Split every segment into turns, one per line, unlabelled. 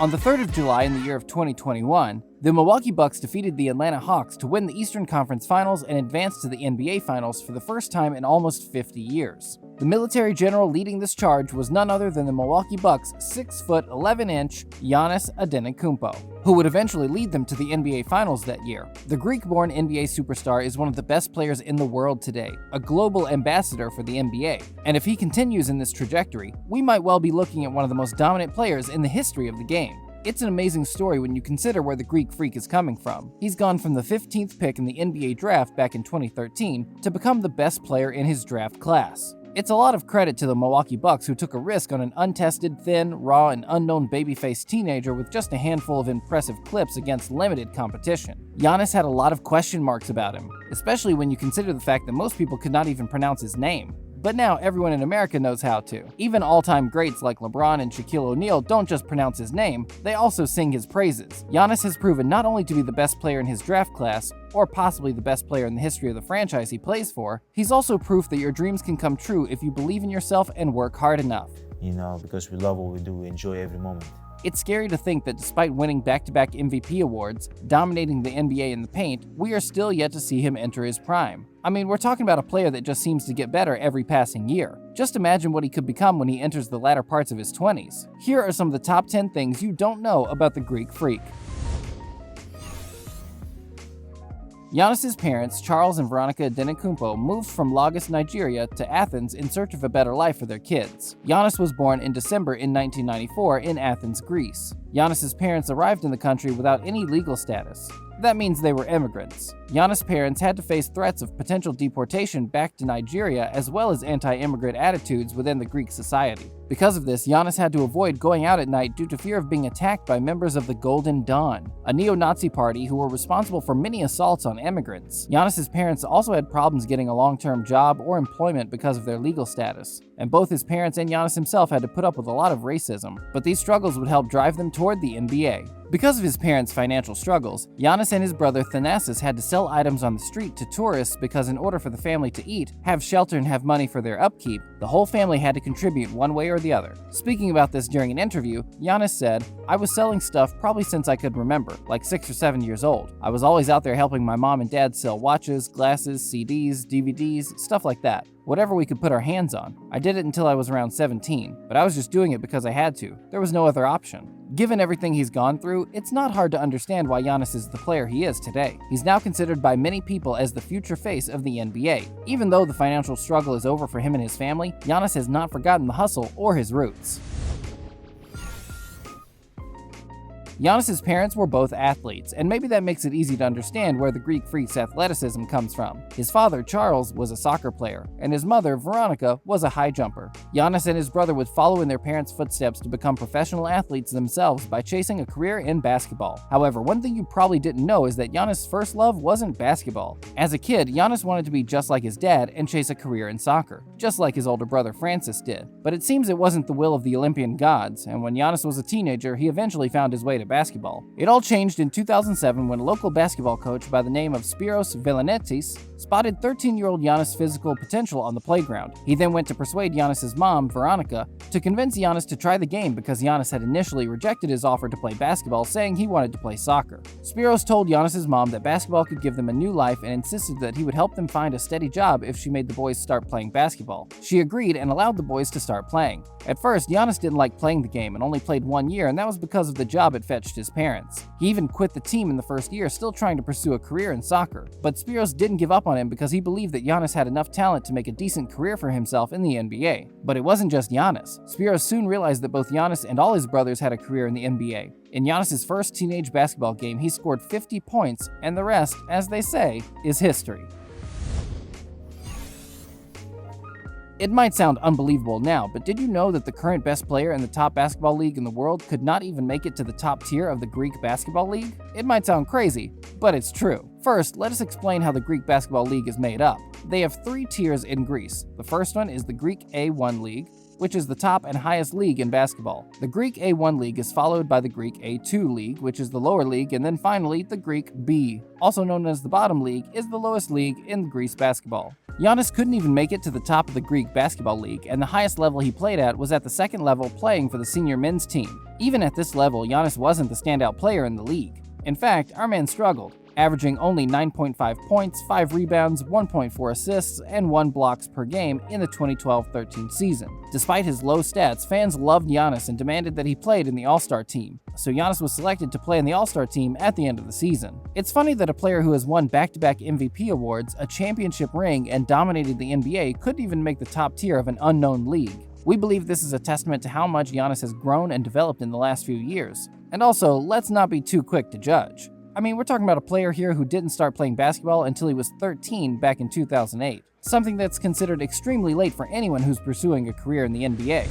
On the 3rd of July in the year of 2021, the Milwaukee Bucks defeated the Atlanta Hawks to win the Eastern Conference Finals and advance to the NBA Finals for the first time in almost 50 years. The military general leading this charge was none other than the Milwaukee Bucks' 6-foot, 11-inch Giannis Antetokounmpo, who would eventually lead them to the NBA Finals that year. The Greek-born NBA superstar is one of the best players in the world today, a global ambassador for the NBA. And if he continues in this trajectory, we might well be looking at one of the most dominant players in the history of the game. It's an amazing story when you consider where the Greek Freak is coming from. He's gone from the 15th pick in the NBA draft back in 2013 to become the best player in his draft class. It's a lot of credit to the Milwaukee Bucks who took a risk on an untested, thin, raw, and unknown babyface teenager with just a handful of impressive clips against limited competition. Giannis had a lot of question marks about him, especially when you consider the fact that most people could not even pronounce his name. But now everyone in America knows how to. Even all-time greats like LeBron and Shaquille O'Neal don't just pronounce his name, they also sing his praises. Giannis has proven not only to be the best player in his draft class, or possibly the best player in the history of the franchise he plays for, he's also proof that your dreams can come true if you believe in yourself and work hard enough.
Because we love what we do, we enjoy every moment.
It's scary to think that despite winning back-to-back MVP awards, dominating the NBA in the paint, we are still yet to see him enter his prime. I mean, we're talking about a player that just seems to get better every passing year. Just imagine what he could become when he enters the latter parts of his 20s. Here are some of the top 10 things you don't know about the Greek Freak. Giannis' parents, Charles and Veronica Antetokounmpo, moved from Lagos, Nigeria to Athens in search of a better life for their kids. Giannis was born in December in 1994 in Athens, Greece. Giannis' parents arrived in the country without any legal status. That means they were immigrants. Giannis' parents had to face threats of potential deportation back to Nigeria as well as anti-immigrant attitudes within the Greek society. Because of this, Giannis had to avoid going out at night due to fear of being attacked by members of the Golden Dawn, a neo-Nazi party who were responsible for many assaults on immigrants. Giannis' parents also had problems getting a long-term job or employment because of their legal status, and both his parents and Giannis himself had to put up with a lot of racism, but these struggles would help drive them toward the NBA. Because of his parents' financial struggles, Giannis and his brother Thanasis had to sell items on the street to tourists because in order for the family to eat, have shelter and have money for their upkeep, the whole family had to contribute one way or the other. Speaking about this during an interview, Giannis said, "I was selling stuff probably since I could remember, like 6 or 7 years old. I was always out there helping my mom and dad sell watches, glasses, CDs, DVDs, stuff like that. Whatever we could put our hands on. I did it until I was around 17, but I was just doing it because I had to. There was no other option." Given everything he's gone through, it's not hard to understand why Giannis is the player he is today. He's now considered by many people as the future face of the NBA. Even though the financial struggle is over for him and his family, Giannis has not forgotten the hustle or his roots. Giannis' parents were both athletes, and maybe that makes it easy to understand where the Greek Freak's athleticism comes from. His father, Charles, was a soccer player, and his mother, Veronica, was a high jumper. Giannis and his brother would follow in their parents' footsteps to become professional athletes themselves by chasing a career in basketball. However, one thing you probably didn't know is that Giannis' first love wasn't basketball. As a kid, Giannis wanted to be just like his dad and chase a career in soccer, just like his older brother Francis did. But it seems it wasn't the will of the Olympian gods, and when Giannis was a teenager, he eventually found his way to basketball. It all changed in 2007 when a local basketball coach by the name of Spiros Villanetis spotted 13-year-old Giannis' physical potential on the playground. He then went to persuade Giannis' mom, Veronica, to convince Giannis to try the game because Giannis had initially rejected his offer to play basketball, saying he wanted to play soccer. Spiros told Giannis' mom that basketball could give them a new life and insisted that he would help them find a steady job if she made the boys start playing basketball. She agreed and allowed the boys to start playing. At first, Giannis didn't like playing the game and only played 1 year, and that was because of the job it fetched his parents. He even quit the team in the first year, still trying to pursue a career in soccer. But Spiros didn't give up on him because he believed that Giannis had enough talent to make a decent career for himself in the NBA. But it wasn't just Giannis. Spiros soon realized that both Giannis and all his brothers had a career in the NBA. In Giannis' first teenage basketball game, he scored 50 points, and the rest, as they say, is history. It might sound unbelievable now, but did you know that the current best player in the top basketball league in the world could not even make it to the top tier of the Greek Basketball League? It might sound crazy, but it's true. First, let us explain how the Greek Basketball League is made up. They have 3 tiers in Greece. The first one is the Greek A1 League, which is the top and highest league in basketball. The Greek A1 League is followed by the Greek A2 League, which is the lower league, and then finally the Greek B, also known as the bottom league, is the lowest league in Greece basketball. Giannis couldn't even make it to the top of the Greek Basketball League, and the highest level he played at was at the second level playing for the senior men's team. Even at this level, Giannis wasn't the standout player in the league. In fact, our man struggled, averaging only 9.5 points, 5 rebounds, 1.4 assists, and 1 blocks per game in the 2012-13 season. Despite his low stats, fans loved Giannis and demanded that he played in the All-Star team, so Giannis was selected to play in the All-Star team at the end of the season. It's funny that a player who has won back-to-back MVP awards, a championship ring, and dominated the NBA couldn't even make the top tier of an unknown league. We believe this is a testament to how much Giannis has grown and developed in the last few years. And also, let's not be too quick to judge. I mean, we're talking about a player here who didn't start playing basketball until he was 13 back in 2008, something that's considered extremely late for anyone who's pursuing a career in the NBA.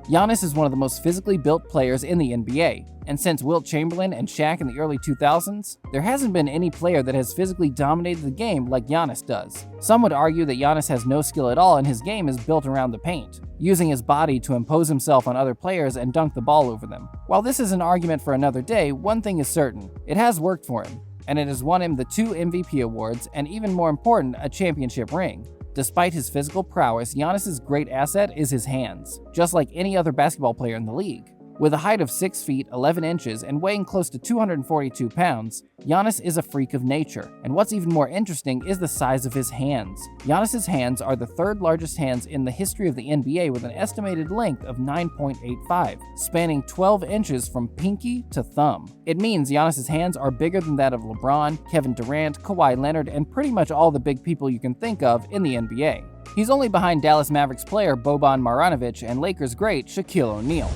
Giannis is one of the most physically built players in the NBA, and since Wilt Chamberlain and Shaq in the early 2000s, there hasn't been any player that has physically dominated the game like Giannis does. Some would argue that Giannis has no skill at all and his game is built around the paint, using his body to impose himself on other players and dunk the ball over them. While this is an argument for another day, one thing is certain: it has worked for him, and it has won him the 2 MVP awards and, even more important, a championship ring. Despite his physical prowess, Giannis' great asset is his hands, just like any other basketball player in the league. With a height of 6 feet 11 inches and weighing close to 242 pounds, Giannis is a freak of nature, and what's even more interesting is the size of his hands. Giannis' hands are the 3rd largest hands in the history of the NBA with an estimated length of 9.85, spanning 12 inches from pinky to thumb. It means Giannis' hands are bigger than that of LeBron, Kevin Durant, Kawhi Leonard, and pretty much all the big people you can think of in the NBA. He's only behind Dallas Mavericks player Boban Marjanovic and Lakers great Shaquille O'Neal.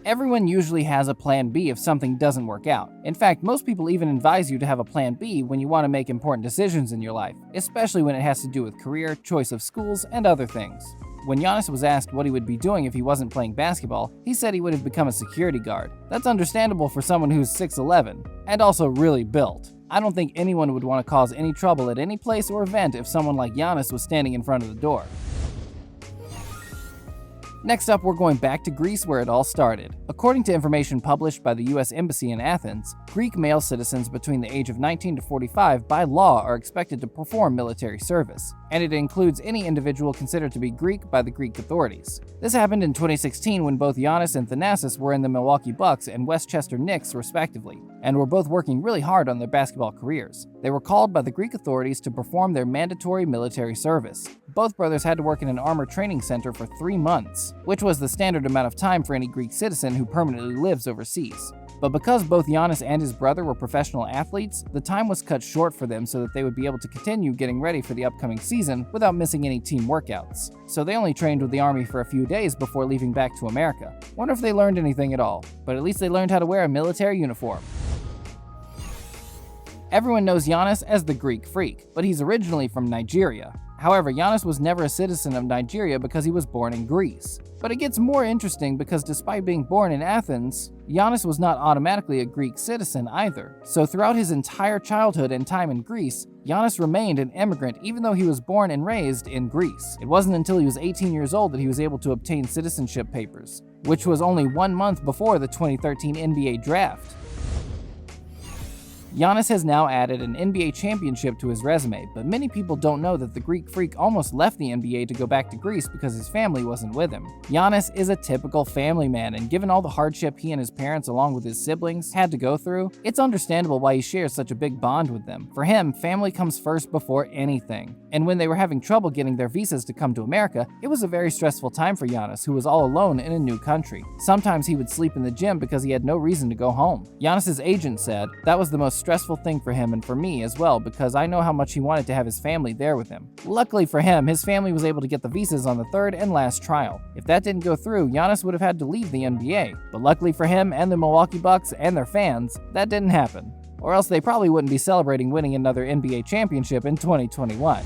Everyone usually has a plan B if something doesn't work out. In fact, most people even advise you to have a plan B when you want to make important decisions in your life, especially when it has to do with career, choice of schools, and other things. When Giannis was asked what he would be doing if he wasn't playing basketball, he said he would have become a security guard. That's understandable for someone who's 6'11", and also really built. I don't think anyone would want to cause any trouble at any place or event if someone like Giannis was standing in front of the door. Next up, we're going back to Greece where it all started. According to information published by the US Embassy in Athens, Greek male citizens between the age of 19 to 45 by law are expected to perform military service, and it includes any individual considered to be Greek by the Greek authorities. This happened in 2016 when both Giannis and Thanasis were in the Milwaukee Bucks and Westchester Knicks respectively, and were both working really hard on their basketball careers. They were called by the Greek authorities to perform their mandatory military service. Both brothers had to work in an armor training center for 3 months, which was the standard amount of time for any Greek citizen who permanently lives overseas. But because both Giannis and his brother were professional athletes, the time was cut short for them so that they would be able to continue getting ready for the upcoming season without missing any team workouts. So they only trained with the army for a few days before leaving back to America. Wonder if they learned anything at all, but at least they learned how to wear a military uniform. Everyone knows Giannis as the Greek Freak, but he's originally from Nigeria. However, Giannis was never a citizen of Nigeria because he was born in Greece. But it gets more interesting because despite being born in Athens, Giannis was not automatically a Greek citizen either. So throughout his entire childhood and time in Greece, Giannis remained an immigrant even though he was born and raised in Greece. It wasn't until he was 18 years old that he was able to obtain citizenship papers, which was only 1 month before the 2013 NBA draft. Giannis has now added an NBA championship to his resume, but many people don't know that the Greek Freak almost left the NBA to go back to Greece because his family wasn't with him. Giannis is a typical family man, and given all the hardship he and his parents along with his siblings had to go through, it's understandable why he shares such a big bond with them. For him, family comes first before anything. And when they were having trouble getting their visas to come to America, it was a very stressful time for Giannis, who was all alone in a new country. Sometimes he would sleep in the gym because he had no reason to go home. Giannis's agent said, "That was the most stressful thing for him and for me as well because I know how much he wanted to have his family there with him." Luckily for him, his family was able to get the visas on the 3rd and last trial. If that didn't go through, Giannis would have had to leave the NBA. But luckily for him and the Milwaukee Bucks and their fans, that didn't happen. Or else they probably wouldn't be celebrating winning another NBA championship in 2021.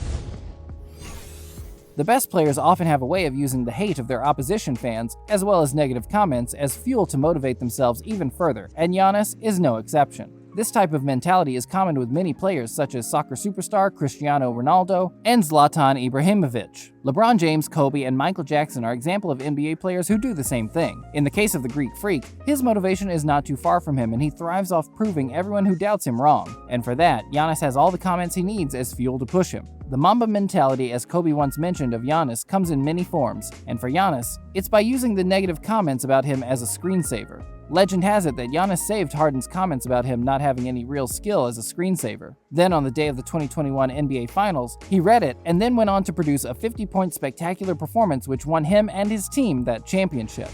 The best players often have a way of using the hate of their opposition fans, as well as negative comments, as fuel to motivate themselves even further, and Giannis is no exception. This type of mentality is common with many players such as soccer superstar Cristiano Ronaldo and Zlatan Ibrahimovic. LeBron James, Kobe, and Michael Jackson are examples of NBA players who do the same thing. In the case of the Greek Freak, his motivation is not too far from him and he thrives off proving everyone who doubts him wrong. And for that, Giannis has all the comments he needs as fuel to push him. The Mamba mentality, as Kobe once mentioned of Giannis, comes in many forms, and for Giannis, it's by using the negative comments about him as a screensaver. Legend has it that Giannis saved Harden's comments about him not having any real skill as a screensaver. Then on the day of the 2021 NBA Finals, he read it and then went on to produce a 50-point spectacular performance which won him and his team that championship.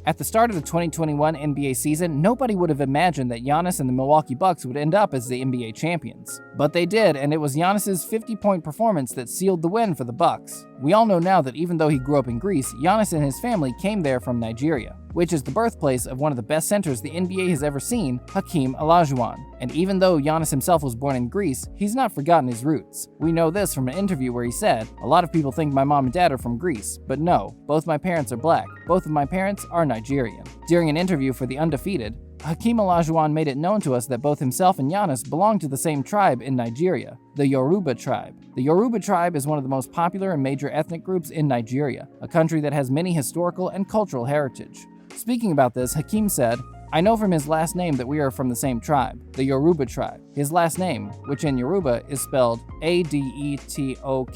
At the start of the 2021 NBA season, nobody would have imagined that Giannis and the Milwaukee Bucks would end up as the NBA champions. But they did, and it was Giannis' 50-point performance that sealed the win for the Bucks. We all know now that even though he grew up in Greece, Giannis and his family came there from Nigeria, which is the birthplace of one of the best centers the NBA has ever seen, Hakeem Olajuwon. And even though Giannis himself was born in Greece, he's not forgotten his roots. We know this from an interview where he said, "A lot of people think my mom and dad are from Greece, but no, both my parents are black. Both of my parents are Nigerian." During an interview for The Undefeated, Hakeem Olajuwon made it known to us that both himself and Giannis belong to the same tribe in Nigeria, the Yoruba tribe. The Yoruba tribe is one of the most popular and major ethnic groups in Nigeria, a country that has many historical and cultural heritage. Speaking about this, Hakeem said, "I know from his last name that we are from the same tribe, the Yoruba tribe. His last name, which in Yoruba is spelled Adetokunbo,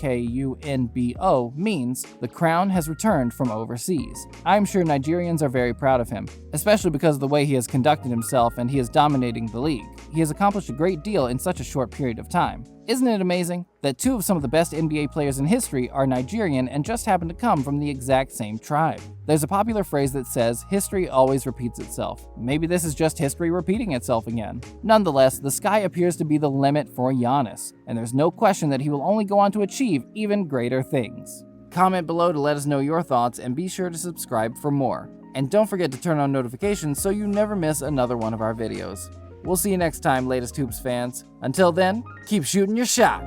means the crown has returned from overseas." I'm sure Nigerians are very proud of him, especially because of the way he has conducted himself and he is dominating the league. He has accomplished a great deal in such a short period of time. Isn't it amazing that two of some of the best NBA players in history are Nigerian and just happen to come from the exact same tribe? There's a popular phrase that says, history always repeats itself. Maybe this is just history repeating itself again. Nonetheless, the sky appears to be the limit for Giannis, and there's no question that he will only go on to achieve even greater things. Comment below to let us know your thoughts and be sure to subscribe for more. And don't forget to turn on notifications so you never miss another one of our videos. We'll see you next time, latest Hoops fans. Until then, keep shooting your shot.